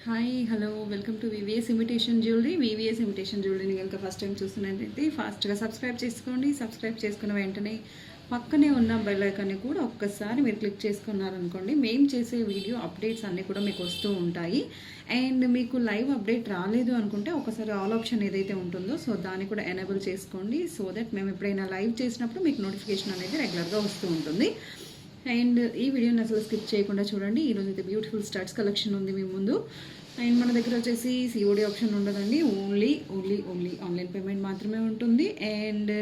Hi hello welcome to VVS imitation jewellery. VVS imitation జ్యువెలరీని కనుక first time చూస్తున్నట్టయితే ఫాస్ట్గా సబ్స్క్రైబ్ చేసుకోండి. సబ్స్క్రైబ్ చేసుకున్న వెంటనే పక్కనే ఉన్న బెల్ ఐకాన్ని కూడా ఒక్కసారి మీరు క్లిక్ చేసుకున్నారనుకోండి, మేము చేసే వీడియో అప్డేట్స్ అన్నీ కూడా మీకు వస్తూ ఉంటాయి. అండ్ మీకు లైవ్ అప్డేట్ రాలేదు అనుకుంటే ఒకసారి ఆల్ ఆప్షన్ ఏదైతే ఉంటుందో సో దాన్ని కూడా ఎనేబుల్ చేసుకోండి. సో దట్ మేము ఎప్పుడైనా లైవ్ చేసినప్పుడు మీకు నోటిఫికేషన్ అనేది రెగ్యులర్గా వస్తూ ఉంటుంది. అండ్ ఈ వీడియోని అసలు స్కిప్ చేయకుండా చూడండి. ఈరోజు అయితే బ్యూటిఫుల్ స్టడ్స్ కలెక్షన్ ఉంది మీ ముందు. అండ్ మన దగ్గర వచ్చేసి సిఓడి ఆప్షన్ ఉండదండి, ఓన్లీ ఆన్లైన్ పేమెంట్ మాత్రమే ఉంటుంది. అండ్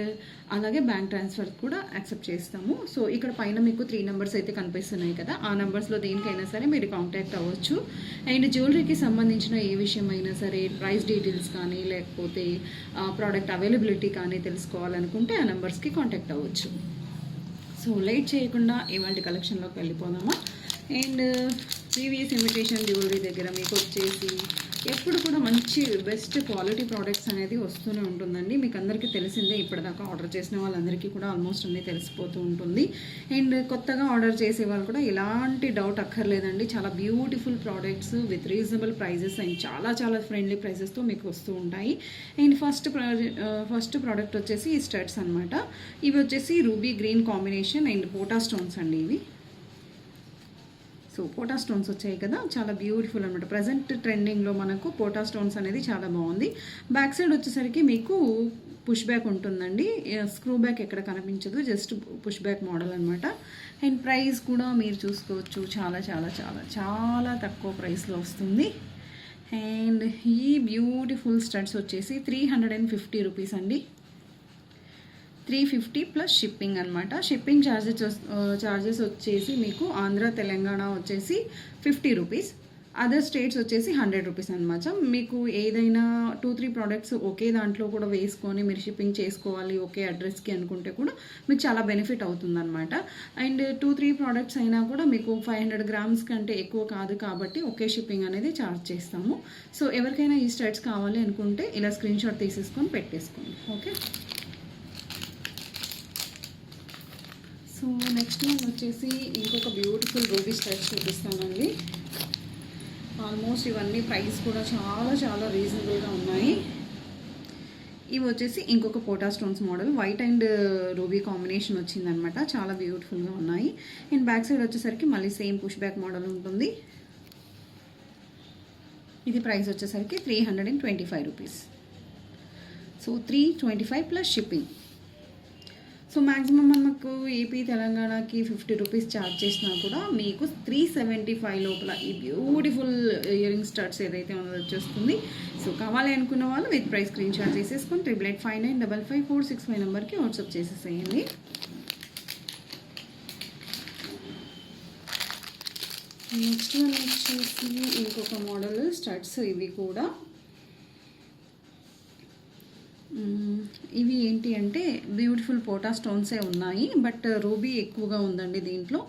అలాగే బ్యాంక్ ట్రాన్స్ఫర్ కూడా యాక్సెప్ట్ చేస్తాము. సో ఇక్కడ పైన మీకు 3 నెంబర్స్ అయితే కనిపిస్తున్నాయి కదా, ఆ నెంబర్స్లో దేనికైనా సరే మీరు కాంటాక్ట్ అవ్వచ్చు. అండ్ జ్యువెలరీకి సంబంధించిన ఏ విషయమైనా సరే, ప్రైస్ డీటెయిల్స్ కానీ లేకపోతే ప్రోడక్ట్ అవైలబిలిటీ కానీ తెలుసుకోవాలనుకుంటే ఆ నెంబర్స్కి కాంటాక్ట్ అవ్వచ్చు. సో లేట్ చేయకుండా ఇవాళ కలెక్షన్లోకి వెళ్ళిపోదామా. అండ్ ప్రీవియస్ ఇమిటేషన్ జ్యువెలరీ దగ్గర మీకు వచ్చేసి ఎప్పుడు కూడా మంచి బెస్ట్ క్వాలిటీ ప్రోడక్ట్స్ అనేది వస్తూనే ఉంటుందండి. మీకు అందరికీ తెలిసిందే, ఇప్పటిదాకా ఆర్డర్ చేసిన వాళ్ళందరికీ కూడా ఆల్మోస్ట్ అన్నీ తెలిసిపోతూ ఉంటుంది. అండ్ కొత్తగా ఆర్డర్ చేసే వాళ్ళు కూడా ఎలాంటి డౌట్ అక్కర్లేదండి. చాలా beautiful products with reasonable prices and చాలా ఫ్రెండ్లీ ప్రైజెస్తో మీకు వస్తూ ఉంటాయి. అండ్ ఫస్ట్ ప్రోడక్ట్ వచ్చేసి ఈ స్టడ్స్ అనమాట. ఇవి వచ్చేసి రూబీ గ్రీన్ కాంబినేషన్ అండ్ పోటా స్టోన్స్ అండి. ఇవి సో పోటా స్టోన్స్ వచ్చాయి కదా, చాలా బ్యూటిఫుల్ అనమాట. ప్రజెంట్ ట్రెండింగ్లో మనకు పోటా స్టోన్స్ అనేది చాలా బాగుంది. బ్యాక్ సైడ్ వచ్చేసరికి మీకు పుష్ బ్యాక్ ఉంటుందండి, స్క్రూ బ్యాక్ ఎక్కడ కనిపించదు, జస్ట్ పుష్ బ్యాక్ మోడల్ అనమాట. అండ్ ప్రైస్ కూడా మీరు చూసుకోవచ్చు, చాలా తక్కువ ప్రైస్లో వస్తుంది. అండ్ ఈ బ్యూటిఫుల్ స్టడ్స్ వచ్చేసి 350 రూపీస్ అండి. 350 ప్లస్ షిప్పింగ్ అనమాట. షిప్పింగ్ ఛార్జెస్ వచ్చేసి మీకు ఆంధ్ర తెలంగాణ వచ్చేసి 50 రూపీస్, అదర్ స్టేట్స్ వచ్చేసి 100 రూపీస్ అనమాట. మీకు ఏదైనా 2-3 ప్రోడక్ట్స్ ఒకే దాంట్లో కూడా వేసుకొని మీరు షిప్పింగ్ చేసుకోవాలి ఒకే అడ్రస్కి అనుకుంటే కూడా మీకు చాలా బెనిఫిట్ అవుతుందన్నమాట. అండ్ 2-3 ప్రోడక్ట్స్ అయినా కూడా మీకు 500 గ్రామ్స్ కంటే ఎక్కువ కాదు కాబట్టి ఒకే షిప్పింగ్ అనేది ఛార్జ్ చేస్తాము. సో ఎవరికైనా ఈ స్టడ్స్ కావాలి అనుకుంటే ఇలా స్క్రీన్ షాట్ తీసేసుకొని పెట్టేసుకోండి. ఓకే, సో నెక్స్ట్ వన్ వచ్చేసి ఇంకొక బ్యూటిఫుల్ రూబీ స్టడ్స్ చూపిస్తానండి. ఆల్మోస్ట్ ఇవన్నీ ప్రైస్ కూడా చాలా రీజనబుల్గా ఉన్నాయి. ఇవి వచ్చేసి ఇంకొక పోటా stones model, white and ruby combination వచ్చిందనమాట. చాలా బ్యూటిఫుల్గా ఉన్నాయి. అండ్ బ్యాక్ సైడ్ వచ్చేసరికి మళ్ళీ సేమ్ పుష్ బ్యాక్ మోడల్ ఉంటుంది. ఇది ప్రైస్ వచ్చేసరికి 325 rupees. So 325 plus shipping. So maximum మనకు ఏపీ తెలంగాణకి 50 రూపీస్ ఛార్జ్ చేసినా కూడా మీకు 375 లోపల ఈ బ్యూటిఫుల్ ఇయర్ రింగ్ స్టడ్స్ ఏదైతే ఉన్నదో వచ్చేస్తుంది. సో కావాలి అనుకున్న వాళ్ళు విత్ ప్రైస్ స్క్రీన్ షాట్ చేసేసుకొని 8859555465 నెంబర్కి వాట్సాప్ చేసేసేయండి. నెక్స్ట్ వన్ వచ్చేసి ఇంకొక మోడల్ స్టడ్స్. ఇవి కూడా ఇవి ఏంటి అంటే బ్యూటిఫుల్ పోటా స్టోన్సే ఉన్నాయి, బట్ రూబీ ఎక్కువగా ఉందండి. దీంట్లో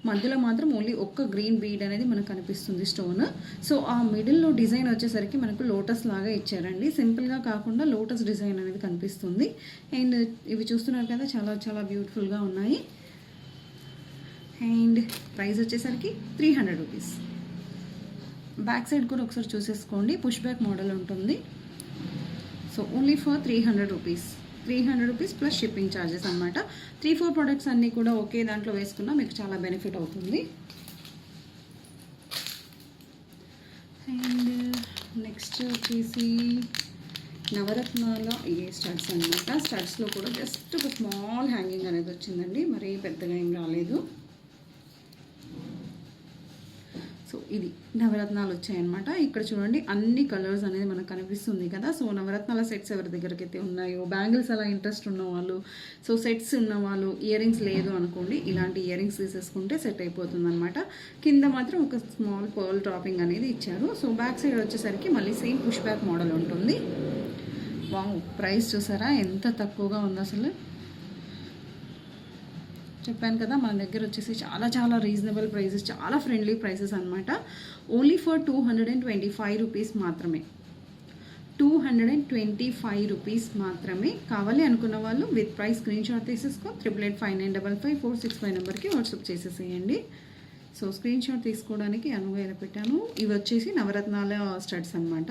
మధ్యలో మాత్రం ఓన్లీ ఒక్క గ్రీన్ బీడ్ అనేది మనకు కనిపిస్తుంది స్టోన్. సో ఆ మిడిల్లో డిజైన్ వచ్చేసరికి మనకు లోటస్ లాగా ఇచ్చారండి, సింపుల్గా కాకుండా లోటస్ డిజైన్ అనేది కనిపిస్తుంది. అండ్ ఇవి చూస్తున్నారు కదా, చాలా బ్యూటిఫుల్గా ఉన్నాయి. అండ్ ప్రైస్ వచ్చేసరికి 300 రూపీస్. బ్యాక్ సైడ్ కూడా ఒకసారి చూసేసుకోండి, పుష్ బ్యాక్ మోడల్ ఉంటుంది. So only for 300 rupees. 300 rupees plus shipping charges అనమాట. 3-4 ప్రోడక్ట్స్ అన్నీ కూడా ఒకే దాంట్లో వేసుకున్నా మీకు చాలా బెనిఫిట్ అవుతుంది. అండ్ నెక్స్ట్ వచ్చేసి నవరత్నాల ఈ స్టడ్స్ అనమాట. స్టడ్స్లో కూడా జస్ట్ ఒక స్మాల్ హ్యాంగింగ్ అనేది వచ్చిందండి, మరీ పెద్దగా ఏం రాలేదు. సో ఇది నవరత్నాలు వచ్చాయన్నమాట. ఇక్కడ చూడండి అన్ని కలర్స్ అనేది మనకు కనిపిస్తుంది కదా. సో నవరత్నాల సెట్స్ ఎవరి దగ్గరికి అయితే ఉన్నాయో, బ్యాంగిల్స్ అలా ఇంట్రెస్ట్ ఉన్నవాళ్ళు, సో సెట్స్ ఉన్నవాళ్ళు, ఇయర్ రింగ్స్ లేదు అనుకోండి, ఇలాంటి ఇయర్ రింగ్స్ తీసేసుకుంటే సెట్ అయిపోతుంది అనమాట. కింద మాత్రం ఒక స్మాల్ పర్ల్ డ్రాపింగ్ అనేది ఇచ్చారు. సో బ్యాక్ సైడ్ వచ్చేసరికి మళ్ళీ సేమ్ పుష్ బ్యాక్ మోడల్ ఉంటుంది. వావ్, ప్రైస్ చూసారా ఎంత తక్కువగా ఉంది అసలు. చెప్పాను కదా, మన దగ్గర వచ్చేసి చాలా రీజనబుల్ ప్రైసెస్, చాలా ఫ్రెండ్లీ ప్రైసెస్ అనమాట. ఓన్లీ ఫర్ 225 రూపీస్ మాత్రమే. 225 రూపీస్ మాత్రమే. కావాలి అనుకున్న వాళ్ళు విత్ ప్రైస్ స్క్రీన్ షాట్ తీసేసుకో 8859555465 నెంబర్కి వాట్సాప్ చేసేసేయండి. సో స్క్రీన్ షాట్ తీసుకోవడానికి అనువైన పెట్టాను. ఇవి వచ్చేసి నవరత్నాల స్టడ్స్ అనమాట.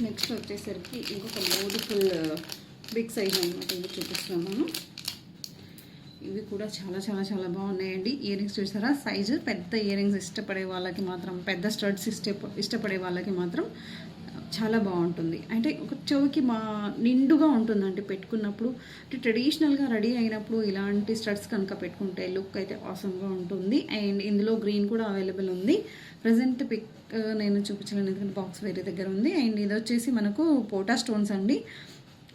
నెక్స్ట్ వచ్చేసరికి ఇంకొక బ్యూటిఫుల్ బిగ్ సైజ్ అనమాట, ఇవి చూపిస్తున్నాను. ఇవి కూడా చాలా చాలా చాలా బాగున్నాయండి. ఇయర్ రింగ్స్ చూసారా, సైజు పెద్ద ఇయర్ రింగ్స్ ఇష్టపడే వాళ్ళకి మాత్రం, పెద్ద స్టడ్స్ ఇష్టపడే వాళ్ళకి మాత్రం చాలా బాగుంటుంది. అంటే ఒక చెవికి నిండుగా ఉంటుందంటే పెట్టుకున్నప్పుడు, అంటే ట్రెడిషనల్గా రెడీ అయినప్పుడు ఇలాంటి స్టడ్స్ కనుక పెట్టుకుంటే లుక్ అయితే ఆసమ్గా ఉంటుంది. అండ్ ఇందులో గ్రీన్ కూడా అవైలబుల్ ఉంది. ప్రజెంట్ పిక్ నేను చూపించలేను ఎందుకంటే బాక్స్ వేరే దగ్గర ఉంది. అండ్ ఇది వచ్చేసి మనకు పోటా స్టోన్స్ అండి.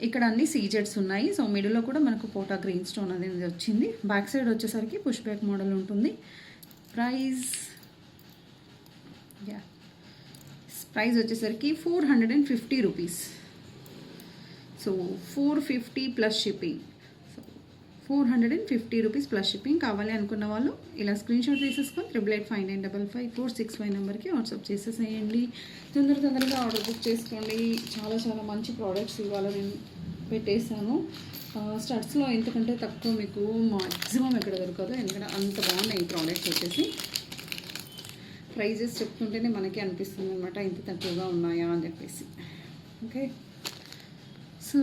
ఇక్కడ అన్ని సీజెడ్స్ ఉన్నాయి. సో మిడిల్లో కూడా మనకు పోటా గ్రీన్ స్టోన్ అనేది వచ్చింది. బ్యాక్ సైడ్ వచ్చేసరికి పుష్ బ్యాక్ మోడల్ ఉంటుంది. ప్రైస్ వచ్చేసరికి 450 rupees. So 450 plus shipping. So 450 rupees plus shipping. కావాలి అనుకున్న వాళ్ళు ఇలా స్క్రీన్ షాట్ తీసేసుకొని 8859555465 నెంబర్కి వాట్సాప్ చేసేసేయండి. తొందరగా ఆర్డర్ బుక్ చేసుకోండి. చాలా చాలా మంచి ప్రోడక్ట్స్ ఇవాళ నేను పెట్టేశాను. స్టడ్స్లో ఎంతకంటే తక్కువ మీకు మ్యాక్సిమం ఎక్కడ దొరకదు, ఎందుకంటే అంత బాగున్నాయి ఈ ప్రోడక్ట్స్ వచ్చేసి. ప్రైజెస్ చెప్తుంటేనే మనకి అనిపిస్తుంది అనమాట ఇంత తక్కువగా ఉన్నాయా అని చెప్పేసి. ఓకే, సో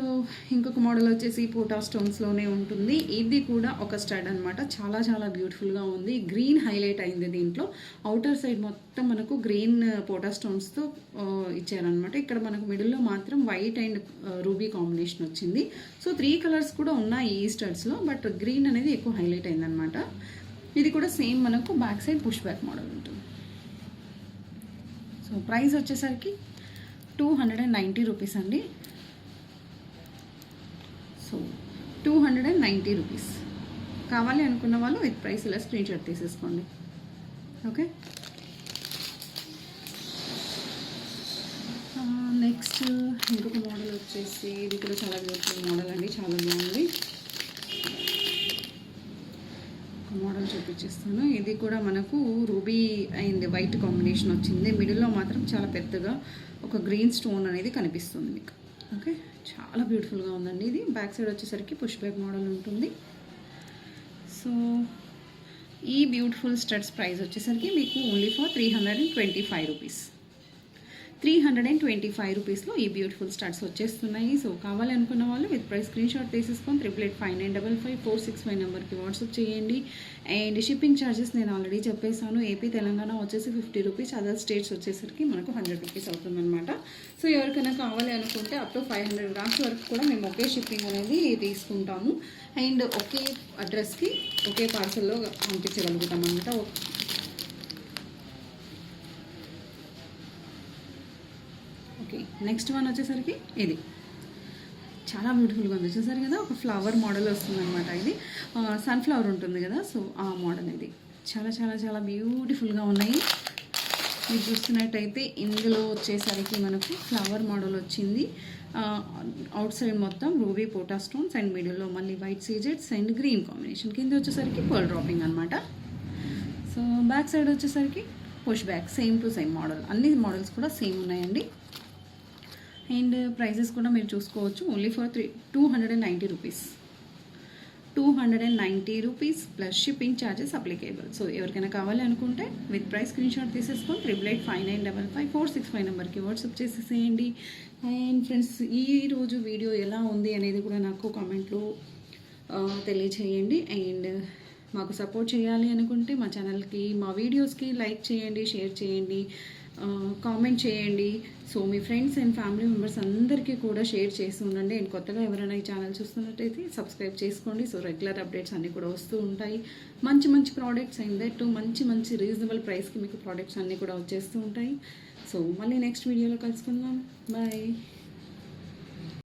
ఇంకొక మోడల్ వచ్చేసి పోటా స్టోన్స్లోనే ఉంటుంది. ఇది కూడా ఒక స్టడ్ అనమాట. చాలా చాలా బ్యూటిఫుల్గా ఉంది. గ్రీన్ హైలైట్ అయింది దీంట్లో. అవుటర్ సైడ్ మొత్తం మనకు గ్రీన్ పోటా స్టోన్స్తో ఇచ్చారనమాట. ఇక్కడ మనకు మిడిల్లో మాత్రం వైట్ అండ్ రూబీ కాంబినేషన్ వచ్చింది. సో 3 కలర్స్ కూడా ఉన్నాయి ఈ స్టడ్స్లో, బట్ గ్రీన్ అనేది ఎక్కువ హైలైట్ అయిందనమాట. ఇది కూడా సేమ్ మనకు back side push back model ఉంటుంది. సో ప్రైస్ వచ్చేసరికి 290 రూపీస్ అండి. So 290 rupees. కావాలి అనుకున్న వాళ్ళు విత్ ప్రైస్ ఇలా స్క్రీన్ షాట్ తీసేసుకోండి. ఓకే, నెక్స్ట్ ఇంకొక మోడల్ వచ్చేసి ఇది కూడా చాలా బ్యూటిఫుల్ మోడల్ అండి, చాలా బాగుంది. ఒక మోడల్ చూపించేస్తాను. ఇది కూడా మనకు రూబీ అండ్ వైట్ కాంబినేషన్ వచ్చింది. మిడిల్లో మాత్రం చాలా పెద్దగా ఒక గ్రీన్ స్టోన్ అనేది కనిపిస్తుంది మీకు. ఓకే, చాలా బ్యూటిఫుల్గా ఉందండి. ఇది బ్యాక్ సైడ్ వచ్చేసరికి పుష్ బ్యాక్ మోడల్ ఉంటుంది. సో ఈ బ్యూటిఫుల్ స్టడ్స్ ప్రైస్ వచ్చేసరికి మీకు ఓన్లీ ఫర్ 325 రూపీస్. 325 రూపీస్లో ఈ బ్యూటిఫుల్ స్టడ్స్ వచ్చేస్తున్నాయి. సో కావాలి అనుకున్న వాళ్ళు విత్ ప్రైస్ స్క్రీన్ షాట్ తీసేసుకొని 8859555465 నెంబర్కి వాట్సాప్ చేయండి. అండ్ షిప్పింగ్ ఛార్జెస్ నేను ఆల్రెడీ చెప్పేసాను. ఏపీ తెలంగాణ వచ్చేసి 50 రూపీస్, అదర్ స్టేట్స్ వచ్చేసరికి మనకు 100 రూపీస్ అవుతుందన్నమాట. సో ఎవరికైనా కావాలి అనుకుంటే అప్ టు 500 గ్రామ్స్ వరకు కూడా మేము ఒకే షిప్పింగ్ అనేది తీసుకుంటాము. అండ్ ఒకే అడ్రస్కి ఒకే పార్సల్లో పంపించగలుగుతాం అనమాట. ఓకే, నెక్స్ట్ వన్ వచ్చేసరికి ఇది చాలా బ్యూటిఫుల్గా ఉంది. చూసారు కదా, ఒక ఫ్లవర్ మోడల్ వస్తుంది అనమాట. ఇది సన్ఫ్లవర్ ఉంటుంది కదా, సో ఆ మోడల్ ఇది చాలా చాలా చాలా బ్యూటిఫుల్గా ఉన్నాయి. మీరు చూస్తున్నట్టయితే ఇందులో వచ్చేసరికి మనకు ఫ్లవర్ మోడల్ వచ్చింది. అవుట్ సైడ్ మొత్తం రూబీ పోటా స్టోన్స్ అండ్ మిడిల్లో మళ్ళీ వైట్ సీజెడ్స్ అండ్ గ్రీన్ కాంబినేషన్. కింద వచ్చేసరికి పర్ల్ డ్రాపింగ్ అనమాట. సో బ్యాక్ సైడ్ వచ్చేసరికి push back, same to same model. అన్ని మోడల్స్ కూడా సేమ్ ఉన్నాయండి. అండ్ ప్రైజెస్ కూడా మీరు చూసుకోవచ్చు. Only for 290 rupees. 290 rupees plus shipping charges applicable. So ఎవరికైనా కావాలి అనుకుంటే విత్ ప్రైస్ స్క్రీన్ షాట్ తీసేసుకొని 8859555465 నెంబర్కి వాట్సాప్ చేసేసేయండి. అండ్ ఫ్రెండ్స్, ఈరోజు వీడియో ఎలా ఉంది అనేది కూడా నాకు కామెంట్లో తెలియచేయండి. అండ్ మాకు సపోర్ట్ చేయాలి అనుకుంటే మా ఛానల్కి, మా వీడియోస్కి లైక్ చేయండి, షేర్ చేయండి, కామెంట్ చేయండి. So me friends and family members అందరికీ కూడా షేర్ చేస్తూ ఉండండి. అండ్ కొత్తగా ఎవరైనా ఈ ఛానల్ చూస్తున్నట్టయితే సబ్స్క్రైబ్ చేసుకోండి. సో రెగ్యులర్ అప్డేట్స్ అన్నీ కూడా వస్తూ ఉంటాయి. మంచి మంచి ప్రోడక్ట్స్ అండ్ దట్ మంచి మంచి రీజనబుల్ ప్రైస్కి మీకు ప్రోడక్ట్స్ అన్నీ కూడా వచ్చేస్తూ ఉంటాయి. సో మళ్ళీ నెక్స్ట్ వీడియోలో కలుసుకుందాం. బాయ్.